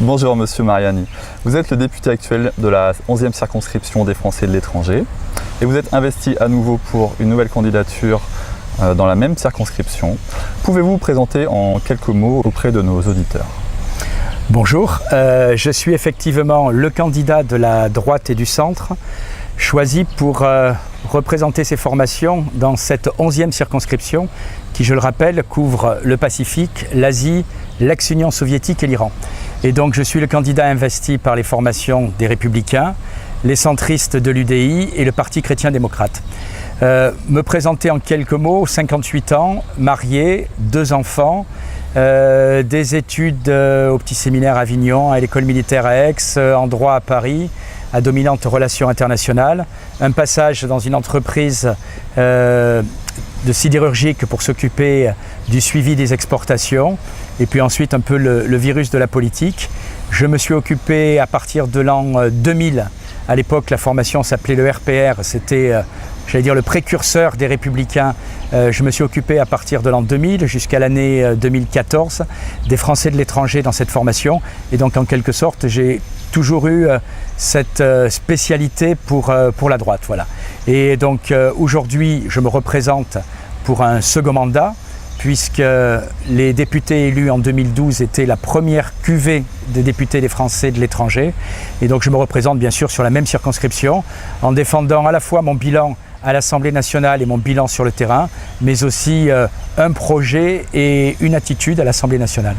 Bonjour Monsieur Mariani, vous êtes le député actuel de la 11e circonscription des Français de l'étranger et vous êtes investi à nouveau pour une nouvelle candidature dans la même circonscription. Pouvez-vous vous présenter en quelques mots auprès de nos auditeurs? Bonjour, je suis effectivement le candidat de la droite et du centre, choisi pour représenter ces formations dans cette 11e circonscription qui, je le rappelle, couvre le Pacifique, l'Asie, l'ex-Union soviétique et l'Iran. Et donc je suis le candidat investi par les formations des Républicains, les centristes de l'UDI et le Parti chrétien-démocrate. Me présenter en quelques mots, 58 ans, marié, 2 enfants, des études au petit séminaire à Avignon, à l'école militaire à Aix, en droit à Paris, à dominante relations internationales, un passage dans une entreprise de sidérurgique pour s'occuper du suivi des exportations, et puis ensuite un peu le virus de la politique. Je me suis occupé à partir de l'an 2000, à l'époque la formation s'appelait le RPR, c'était j'allais dire le précurseur des Républicains. Je me suis occupé à partir de l'an 2000 jusqu'à l'année 2014 des Français de l'étranger dans cette formation, et donc en quelque sorte j'ai toujours eu cette spécialité pour la droite. Voilà. Et donc aujourd'hui je me représente pour un second mandat, puisque les députés élus en 2012 étaient la première cuvée des députés des Français de l'étranger. Et donc je me représente bien sûr sur la même circonscription, en défendant à la fois mon bilan à l'Assemblée nationale et mon bilan sur le terrain, mais aussi un projet et une attitude à l'Assemblée nationale.